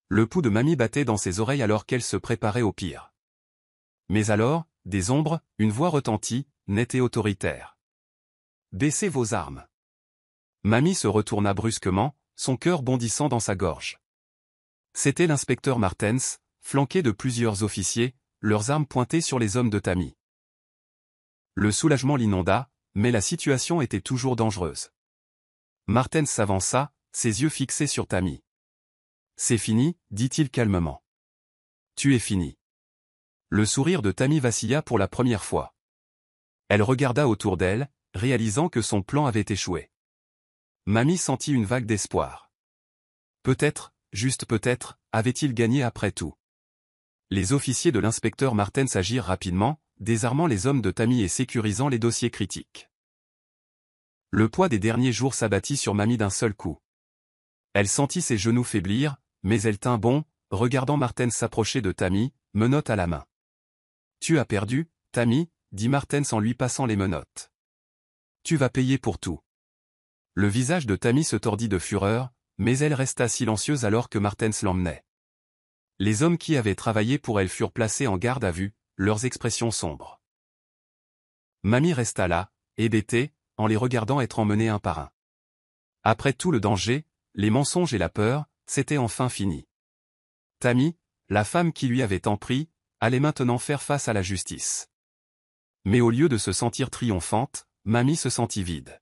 Speaker 1: Le pouls de Mamie battait dans ses oreilles alors qu'elle se préparait au pire. Mais alors, des ombres, une voix retentit, nette et autoritaire. Baissez vos armes. Mamie se retourna brusquement, son cœur bondissant dans sa gorge. C'était l'inspecteur Martens, flanqué de plusieurs officiers, leurs armes pointées sur les hommes de Tammy. Le soulagement l'inonda, mais la situation était toujours dangereuse. Martens s'avança, ses yeux fixés sur Tammy. C'est fini, dit-il calmement. Tu es fini. Le sourire de Tammy vacilla pour la première fois. Elle regarda autour d'elle, réalisant que son plan avait échoué. Mamie sentit une vague d'espoir. Peut-être, juste peut-être, avait-il gagné après tout. Les officiers de l'inspecteur Martens agirent rapidement, désarmant les hommes de Tammy et sécurisant les dossiers critiques. Le poids des derniers jours s'abattit sur Mamie d'un seul coup. Elle sentit ses genoux faiblir, mais elle tint bon, regardant Martens s'approcher de Tammy, menotte à la main. « Tu as perdu, Tammy, dit Martens en lui passant les menottes. Tu vas payer pour tout. » Le visage de Tammy se tordit de fureur, mais elle resta silencieuse alors que Martens l'emmenait. Les hommes qui avaient travaillé pour elle furent placés en garde à vue, leurs expressions sombres. Mamie resta là, hébétée, en les regardant être emmenés un par un. Après tout le danger, les mensonges et la peur, c'était enfin fini. Tammy, la femme qui lui avait tant pris, allait maintenant faire face à la justice. Mais au lieu de se sentir triomphante, Mamie se sentit vide.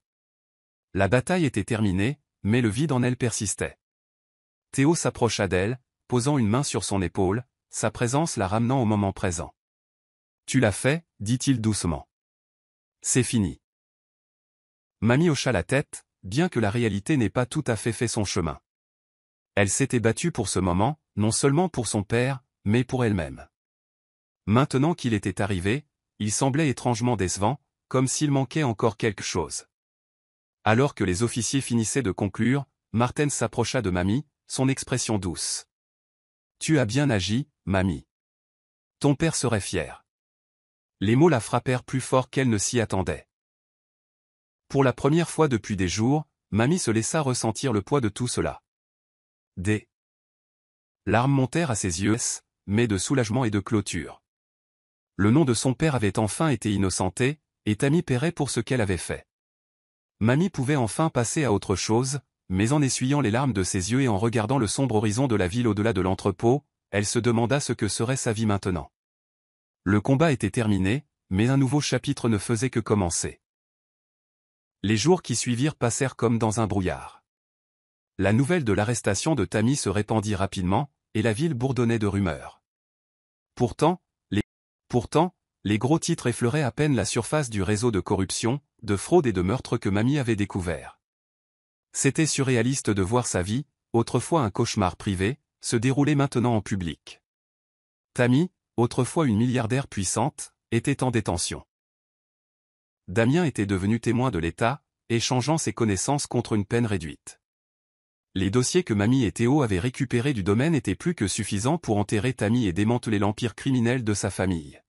Speaker 1: La bataille était terminée, mais le vide en elle persistait. Théo s'approcha d'elle, posant une main sur son épaule, sa présence la ramenant au moment présent. « Tu l'as fait, dit-il doucement. C'est fini. » Mamie hocha la tête, bien que la réalité n'ait pas tout à fait fait son chemin. Elle s'était battue pour ce moment, non seulement pour son père, mais pour elle-même. Maintenant qu'il était arrivé, il semblait étrangement décevant, comme s'il manquait encore quelque chose. Alors que les officiers finissaient de conclure, Martens s'approcha de Mamie, son expression douce. « Tu as bien agi, Mamie. Ton père serait fier. » Les mots la frappèrent plus fort qu'elle ne s'y attendait. Pour la première fois depuis des jours, Mamie se laissa ressentir le poids de tout cela. Des larmes montèrent à ses yeux, mais de soulagement et de clôture. Le nom de son père avait enfin été innocenté, et Tammy paierait pour ce qu'elle avait fait. Mamie pouvait enfin passer à autre chose, mais en essuyant les larmes de ses yeux et en regardant le sombre horizon de la ville au-delà de l'entrepôt, elle se demanda ce que serait sa vie maintenant. Le combat était terminé, mais un nouveau chapitre ne faisait que commencer. Les jours qui suivirent passèrent comme dans un brouillard. La nouvelle de l'arrestation de Tammy se répandit rapidement, et la ville bourdonnait de rumeurs. Pourtant, les gros titres effleuraient à peine la surface du réseau de corruption, de fraude et de meurtre que Mamie avait découvert. C'était surréaliste de voir sa vie, autrefois un cauchemar privé, se dérouler maintenant en public. Tammy, autrefois une milliardaire puissante, était en détention. Damien était devenu témoin de l'État, échangeant ses connaissances contre une peine réduite. Les dossiers que Mamie et Théo avaient récupérés du domaine étaient plus que suffisants pour enterrer Tammy et démanteler l'empire criminel de sa famille.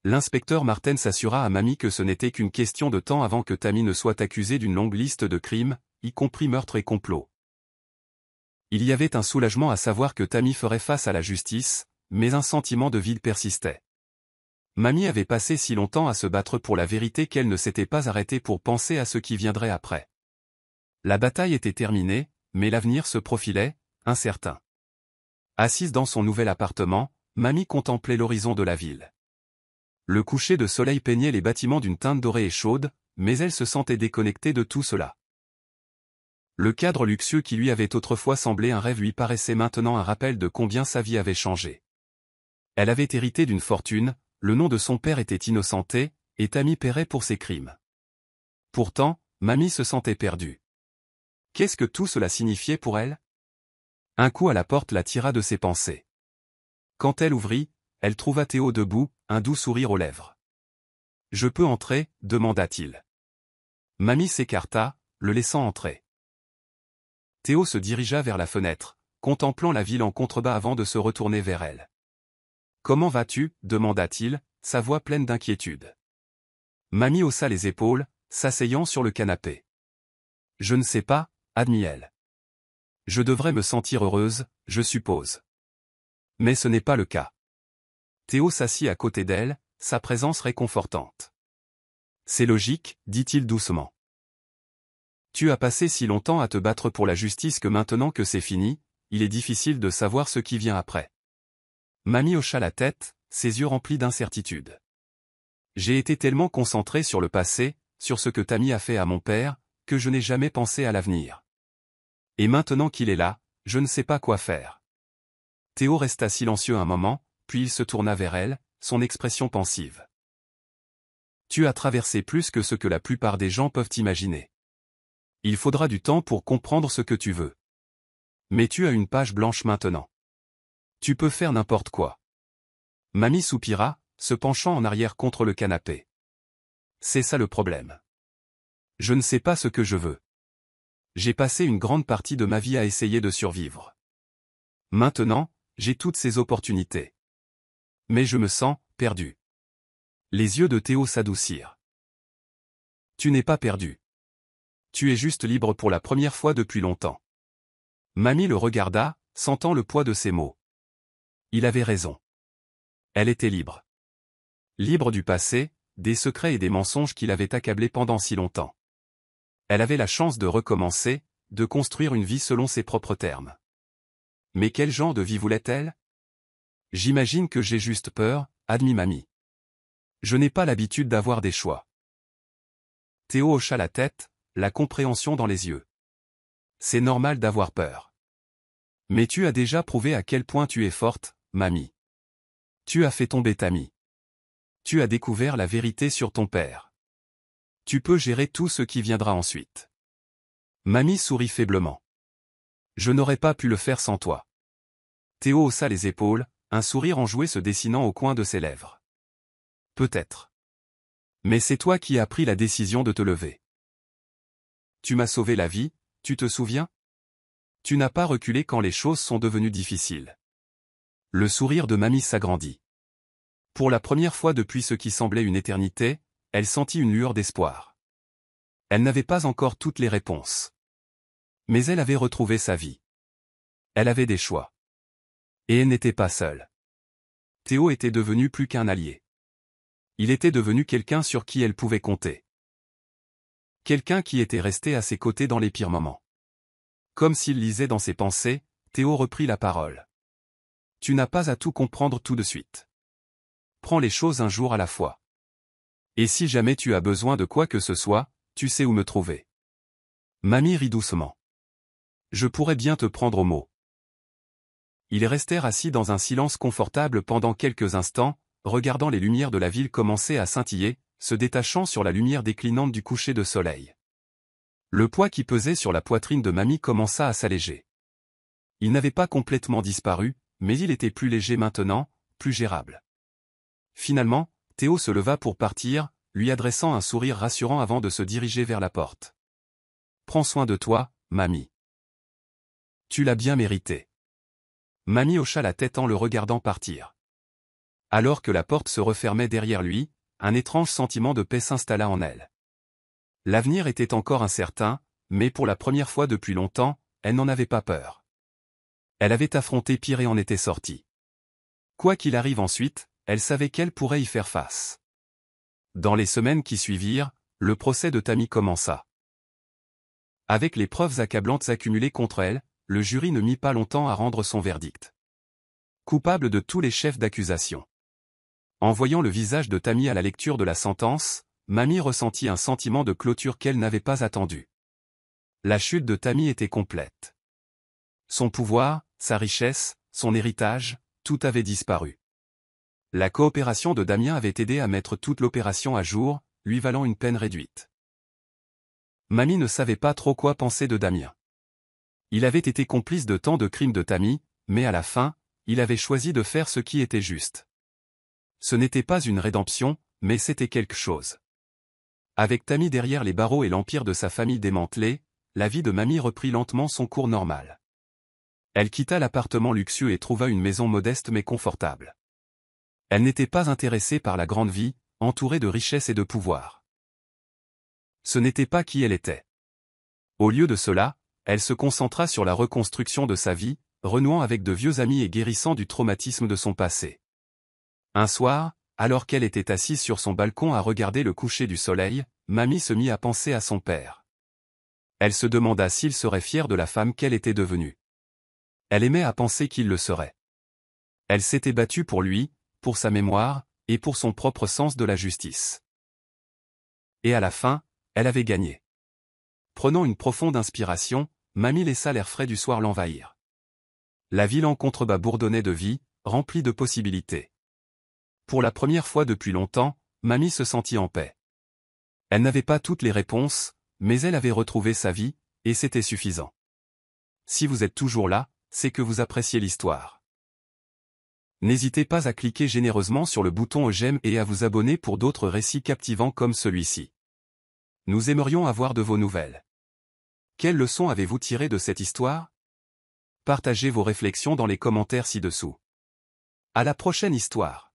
Speaker 1: L'inspecteur Martens s'assura à Mamie que ce n'était qu'une question de temps avant que Tammy ne soit accusée d'une longue liste de crimes, y compris meurtre et complot. Il y avait un soulagement à savoir que Tammy ferait face à la justice, mais un sentiment de vide persistait. Mamie avait passé si longtemps à se battre pour la vérité qu'elle ne s'était pas arrêtée pour penser à ce qui viendrait après. La bataille était terminée, mais l'avenir se profilait, incertain. Assise dans son nouvel appartement, Mamie contemplait l'horizon de la ville. Le coucher de soleil peignait les bâtiments d'une teinte dorée et chaude, mais elle se sentait déconnectée de tout cela. Le cadre luxueux qui lui avait autrefois semblé un rêve lui paraissait maintenant un rappel de combien sa vie avait changé. Elle avait hérité d'une fortune, le nom de son père était innocenté, et Tammy paierait pour ses crimes. Pourtant, Mamie se sentait perdue. Qu'est-ce que tout cela signifiait pour elle? Un coup à la porte la tira de ses pensées. Quand elle ouvrit, elle trouva Théo debout, un doux sourire aux lèvres. « Je peux entrer ?» demanda-t-il. Mamie s'écarta, le laissant entrer. Théo se dirigea vers la fenêtre, contemplant la ville en contrebas avant de se retourner vers elle. « Comment vas-tu » demanda-t-il, sa voix pleine d'inquiétude. Mamie haussa les épaules, s'asseyant sur le canapé. « Je ne sais pas » admit-elle. « Je devrais me sentir heureuse, je suppose. Mais ce n'est pas le cas. » Théo s'assit à côté d'elle, sa présence réconfortante. « C'est logique » dit-il doucement. « Tu as passé si longtemps à te battre pour la justice que maintenant que c'est fini, il est difficile de savoir ce qui vient après. » Mamie hocha la tête, ses yeux remplis d'incertitude. « J'ai été tellement concentré sur le passé, sur ce que Tammy a fait à mon père, que je n'ai jamais pensé à l'avenir. Et maintenant qu'il est là, je ne sais pas quoi faire. » Théo resta silencieux un moment, puis il se tourna vers elle, son expression pensive. « Tu as traversé plus que ce que la plupart des gens peuvent imaginer. Il faudra du temps pour comprendre ce que tu veux. Mais tu as une page blanche maintenant. Tu peux faire n'importe quoi. » Mamie soupira, se penchant en arrière contre le canapé. « C'est ça le problème. Je ne sais pas ce que je veux. J'ai passé une grande partie de ma vie à essayer de survivre. Maintenant, j'ai toutes ces opportunités. Mais je me sens perdu. » Les yeux de Théo s'adoucirent. « Tu n'es pas perdu. Tu es juste libre pour la première fois depuis longtemps. » Mamie le regarda, sentant le poids de ses mots. Il avait raison. Elle était libre. Libre du passé, des secrets et des mensonges qui l'avaient accablée pendant si longtemps. Elle avait la chance de recommencer, de construire une vie selon ses propres termes. Mais quel genre de vie voulait-elle? « J'imagine que j'ai juste peur » admit Mamie. « Je n'ai pas l'habitude d'avoir des choix. » Théo hocha la tête, la compréhension dans les yeux. « C'est normal d'avoir peur. Mais tu as déjà prouvé à quel point tu es forte, Mamie. Tu as fait tomber Tammy. Tu as découvert la vérité sur ton père. Tu peux gérer tout ce qui viendra ensuite. » Mamie sourit faiblement. « Je n'aurais pas pu le faire sans toi. » Théo haussa les épaules, un sourire enjoué se dessinant au coin de ses lèvres. Peut-être. Mais c'est toi qui as pris la décision de te lever. Tu m'as sauvé la vie, tu te souviens? Tu n'as pas reculé quand les choses sont devenues difficiles. Le sourire de mamie s'agrandit. Pour la première fois depuis ce qui semblait une éternité, elle sentit une lueur d'espoir. Elle n'avait pas encore toutes les réponses. Mais elle avait retrouvé sa vie. Elle avait des choix. Et elle n'était pas seule. Théo était devenu plus qu'un allié. Il était devenu quelqu'un sur qui elle pouvait compter. Quelqu'un qui était resté à ses côtés dans les pires moments. Comme s'il lisait dans ses pensées, Théo reprit la parole. Tu n'as pas à tout comprendre tout de suite. Prends les choses un jour à la fois. Et si jamais tu as besoin de quoi que ce soit, tu sais où me trouver. Mamie rit doucement. Je pourrais bien te prendre au mot. Ils restèrent assis dans un silence confortable pendant quelques instants, regardant les lumières de la ville commencer à scintiller, se détachant sur la lumière déclinante du coucher de soleil. Le poids qui pesait sur la poitrine de mamie commença à s'alléger. Il n'avait pas complètement disparu, mais il était plus léger maintenant, plus gérable. Finalement, Théo se leva pour partir, lui adressant un sourire rassurant avant de se diriger vers la porte. Prends soin de toi, mamie. Tu l'as bien mérité. Mamie hocha la tête en le regardant partir. Alors que la porte se refermait derrière lui, un étrange sentiment de paix s'installa en elle. L'avenir était encore incertain, mais pour la première fois depuis longtemps, elle n'en avait pas peur. Elle avait affronté pire et en était sortie. Quoi qu'il arrive ensuite, elle savait qu'elle pourrait y faire face. Dans les semaines qui suivirent, le procès de Tammy commença. Avec les preuves accablantes accumulées contre elle, le jury ne mit pas longtemps à rendre son verdict. Coupable de tous les chefs d'accusation. En voyant le visage de Tammy à la lecture de la sentence, mamie ressentit un sentiment de clôture qu'elle n'avait pas attendu. La chute de Tammy était complète. Son pouvoir, sa richesse, son héritage, tout avait disparu. La coopération de Damien avait aidé à mettre toute l'opération à jour, lui valant une peine réduite. Mamie ne savait pas trop quoi penser de Damien. Il avait été complice de tant de crimes de Tammy, mais à la fin, il avait choisi de faire ce qui était juste. Ce n'était pas une rédemption, mais c'était quelque chose. Avec Tammy derrière les barreaux et l'empire de sa famille démantelé, la vie de mamie reprit lentement son cours normal. Elle quitta l'appartement luxueux et trouva une maison modeste mais confortable. Elle n'était pas intéressée par la grande vie, entourée de richesses et de pouvoir. Ce n'était pas qui elle était. Au lieu de cela, elle se concentra sur la reconstruction de sa vie, renouant avec de vieux amis et guérissant du traumatisme de son passé. Un soir, alors qu'elle était assise sur son balcon à regarder le coucher du soleil, mamie se mit à penser à son père. Elle se demanda s'il serait fier de la femme qu'elle était devenue. Elle aimait à penser qu'il le serait. Elle s'était battue pour lui, pour sa mémoire, et pour son propre sens de la justice. Et à la fin, elle avait gagné. Prenant une profonde inspiration, mamie laissa l'air frais du soir l'envahir. La ville en contrebas bourdonnait de vie, remplie de possibilités. Pour la première fois depuis longtemps, mamie se sentit en paix. Elle n'avait pas toutes les réponses, mais elle avait retrouvé sa vie, et c'était suffisant. Si vous êtes toujours là, c'est que vous appréciez l'histoire. N'hésitez pas à cliquer généreusement sur le bouton j'aime et à vous abonner pour d'autres récits captivants comme celui-ci. Nous aimerions avoir de vos nouvelles. Quelles leçons avez-vous tirées de cette histoire? Partagez vos réflexions dans les commentaires ci-dessous. À la prochaine histoire.